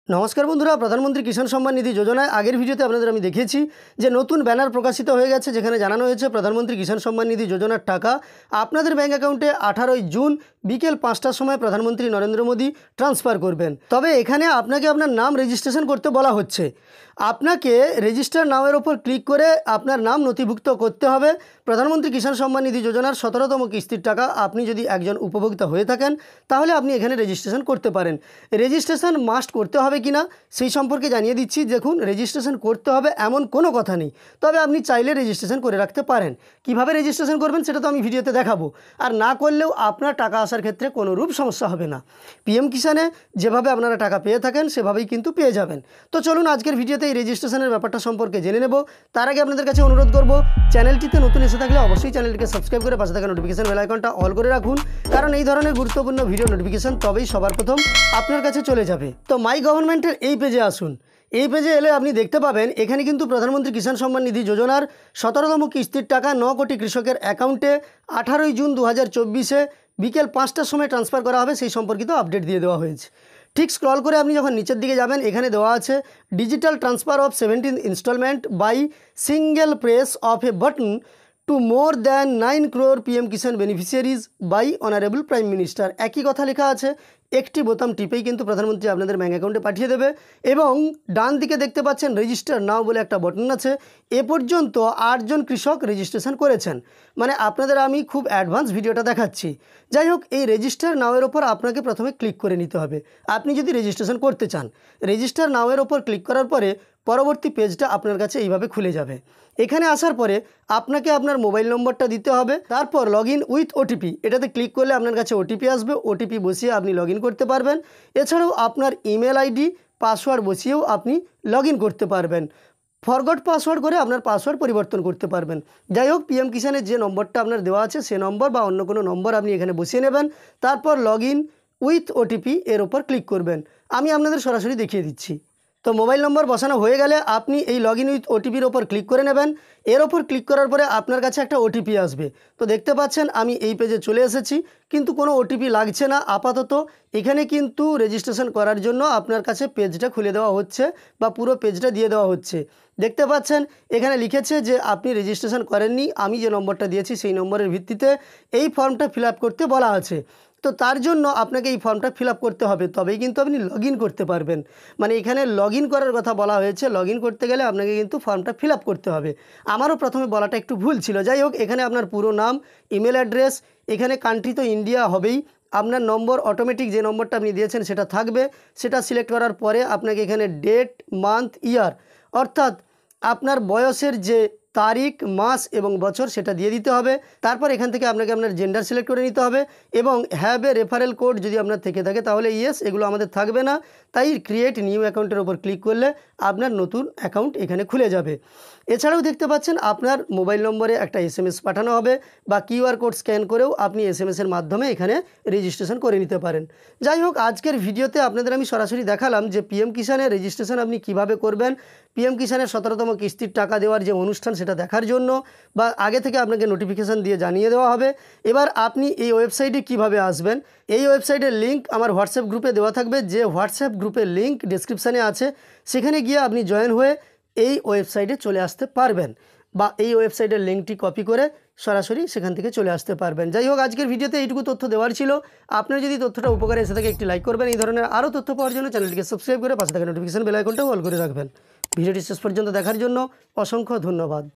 নমস্কার বন্ধুরা, প্রধানমন্ত্রী কিষাণ সম্মান নিধি যোজনায় আগের ভিডিওতে আপনাদের আমি দেখিয়েছি যে নতুন ব্যানার প্রকাশিত হয়ে গেছে, যেখানে জানানো হয়েছে প্রধানমন্ত্রী কিষাণ সম্মান নিধি যোজনার টাকা আপনাদের ব্যাঙ্ক অ্যাকাউন্টে 18 জুন বিকেল 5টার সময় প্রধানমন্ত্রী নরেন্দ্র মোদী ট্রান্সফার করবেন। তবে এখানে আপনাকে আপনার নাম রেজিস্ট্রেশন করতে বলা হচ্ছে। আপনাকে রেজিস্টার নামের ওপর ক্লিক করে আপনার নাম নথিভুক্ত করতে হবে। প্রধানমন্ত্রী কিষাণ সম্মান নিধি যোজনার 17তম কিস্তির টাকা আপনি যদি একজন উপভোক্তা হয়ে থাকেন তাহলে আপনি এখানে রেজিস্ট্রেশন করতে পারেন। রেজিস্ট্রেশন মাস্ট করতে হবে কিনা সেই সম্পর্কে জানিয়ে দিচ্ছি। দেখুন, রেজিস্ট্রেশন করতে হবে এমন কোনো কথা নেই, তবে আপনি চাইলে রেজিস্ট্রেশন করে রাখতে পারেন। কিভাবে রেজিস্ট্রেশন করবেন সেটা তো আমি ভিডিওতে দেখাবো, আর না করলেও আপনার টাকা আসার ক্ষেত্রে কোনো রূপ সমস্যা হবে না। পিএম কিষাণে যেভাবে আপনারা টাকা পেয়ে থাকেন সেভাবেই কিন্তু পেয়ে যাবেন। তো চলুন আজকের ভিডিওতে এই রেজিস্ট্রেশনের ব্যাপারটা সম্পর্কে জেনে নেব। তার আগে আপনাদের কাছে অনুরোধ করব, চ্যানেলটিতে নতুন এসে থাকলে অবশ্যই চ্যানেলটিকে সাবস্ক্রাইব করে পাশে থাকা নোটিফিকেশন বেল আইকনটা অল করে রাখুন, কারণ এই ধরনের গুরুত্বপূর্ণ ভিডিও নোটিফিকেশন তবেই সবার প্রথম আপনার কাছে চলে যাবে। তো মাই গভর্নমেন্টের এই পেজে আসুন। এই পেজে এলে আপনি দেখতে পাবেন এখানে কিন্তু প্রধানমন্ত্রী কিষাণ সম্মান নিধি যোজনার 17তম কিস্তির টাকা 9 কোটি কৃষকের অ্যাকাউন্টে 18 জুন 2024 বিকেল 5টার সময় ট্রান্সফার করা হবে সেই সম্পর্কিত আপডেট দিয়ে দেওয়া হয়েছে। ঠিক স্ক্রল করে আপনি যখন নিচের দিকে যাবেন, এখানে দেওয়া আছে digital transfer of 17 installment by single press of a button to more than 9 crore PM Kisan beneficiaries by honourable prime minister. একই কথা লেখা আছে, একটি বোতাম টিপেই কিন্তু প্রধানমন্ত্রী আপনাদের ব্যাঙ্ক অ্যাকাউন্টে পাঠিয়ে দেবে। এবং ডান দিকে দেখতে পাচ্ছেন রেজিস্টার নাও বলে একটা বাটন আছে। এ পর্যন্ত 8 জন কৃষক রেজিস্ট্রেশন করেছেন, মানে আপনাদের আমি খুব অ্যাডভান্স ভিডিওটা দেখাচ্ছি। যাই হোক, এই রেজিস্টার নাওয়ের ওপর আপনাকে প্রথমে ক্লিক করে নিতে হবে আপনি যদি রেজিস্ট্রেশন করতে চান। রেজিস্টার নাওয়ের ওপর ক্লিক করার পরে পরবর্তী পেজটা আপনার কাছে এইভাবে খুলে যাবে। এখানে আসার পরে আপনাকে আপনার মোবাইল নম্বরটা দিতে হবে, তারপর লগ ইন উইথ ওটিপি, এটাতে ক্লিক করলে আপনার কাছে ওটিপি আসবে। ওটিপি বসিয়ে আপনি লগ ইন করতে পারবেন। এছাড়াও আপনার ইমেল আইডি পাসওয়ার্ড বসিয়েও আপনি লগ ইন করতে পারবেন। ফরগট পাসওয়ার্ড করে আপনার পাসওয়ার্ড পরিবর্তন করতে পারবেন। যাই হোক, পিএম কিষাণের যে নম্বরটা আপনার দেওয়া আছে সে নম্বর বা অন্য কোনো নম্বর আপনি এখানে বসিয়ে নেবেন। তারপর লগ ইন উইথ ওটিপি এর ওপর ক্লিক করবেন। আমি আপনাদের সরাসরি দেখিয়ে দিচ্ছি। তো মোবাইল নম্বর বসানো হয়ে গেলে আপনি এই লগ ইন উইথ ওটিপির ওপর ক্লিক করে নেবেন। এর ওপর ক্লিক করার পরে আপনার কাছে একটা ওটিপি আসবে। তো দেখতে পাচ্ছেন আমি এই পেজে চলে এসেছি, কিন্তু কোনো ওটিপি লাগছে না আপাতত। এখানে কিন্তু রেজিস্ট্রেশন করার জন্য আপনার কাছে পেজটা খুলে দেওয়া হচ্ছে বা পুরো পেজটা দিয়ে দেওয়া হচ্ছে। দেখতে পাচ্ছেন এখানে লিখেছে যে আপনি রেজিস্ট্রেশন করেননি, আমি যে নম্বরটা দিয়েছি সেই নম্বরের ভিত্তিতে এই ফর্মটা ফিল আপ করতে বলা আছে। তো তার জন্য আপনাকে এই ফর্মটা ফিল আপ করতে হবে, তবেই কিন্তু আপনি লগ ইন করতে পারবেন। মানে এখানে লগ ইন করার কথা বলা হয়েছে, লগ ইন করতে গেলে আপনাকে কিন্তু ফর্মটা ফিল আপ করতে হবে। আমারও প্রথমে বলাটা একটু ভুল ছিল। যাই হোক, এখানে আপনার পুরো নাম, ইমেল অ্যাড্রেস, এখানে কান্ট্রি তো ইন্ডিয়া হবেই, আপনার নম্বর অটোমেটিক যে নম্বরটা আপনি দিয়েছেন সেটা থাকবে। সেটা সিলেক্ট করার পরে আপনাকে এখানে ডেট, মান্থ, ইয়ার অর্থাৎ আপনার বয়সের যে তারিখ, মাস এবং বছর সেটা দিয়ে দিতে হবে। তারপর এখান থেকে আপনাকে আপনার জেন্ডার সিলেক্ট করে নিতে হবে এবং হ্যাভ এ রেফারেল কোড যদি আপনার থেকে থাকে তাহলে ইয়েস, এগুলো আমাদের থাকবে না। তাই ক্রিয়েট নিউ অ্যাকাউন্টের ওপর ক্লিক করলে আপনার নতুন অ্যাকাউন্ট এখানে খুলে যাবে। এছাড়াও দেখতে পাচ্ছেন আপনার মোবাইল নম্বরে একটা এসএমএস পাঠানো হবে বা কিউআর কোড স্ক্যান করেও আপনি এসএমএসের মাধ্যমে এখানে রেজিস্ট্রেশন করে নিতে পারেন। যাই হোক, আজকের ভিডিওতে আপনাদের আমি সরাসরি দেখালাম যে পিএম কিষাণের রেজিস্ট্রেশন আপনি কিভাবে করবেন। পিএম কিষাণের 17তম কিস্তির টাকা দেওয়ার যে অনুষ্ঠান সেটা দেখার জন্য বা আগে থেকে আপনাকে নোটিফিকেশান দিয়ে জানিয়ে দেওয়া হবে। এবার আপনি এই ওয়েবসাইটে কিভাবে আসবেন, এই ওয়েবসাইটের লিঙ্ক আমার হোয়াটসঅ্যাপ গ্রুপে দেওয়া থাকবে। যে হোয়াটসঅ্যাপ গ্রুপের লিঙ্ক ডেসক্রিপশানে আছে, সেখানে গিয়ে আপনি জয়েন হয়ে এই ওয়েবসাইটে চলে আসতে পারবেন বা এই ওয়েবসাইটের লিঙ্কটি কপি করে সরাসরি সেখান থেকে চলে আসতে পারবেন। যাই হোক, আজকের ভিডিওতে এইটুকু তথ্য দেওয়ার ছিল। আপনার যদি তথ্যটা উপকারে এসে থাকে একটি লাইক করবেন। এই ধরনের আরও তথ্য পাওয়ার জন্য চ্যানেলটিকে সাবস্ক্রাইব করে পাশে থাকা নোটিফিকেশন বেল আইকনটাও অল করে রাখবেন। ভিডিওটি শেষ পর্যন্ত দেখার জন্য অসংখ্য ধন্যবাদ।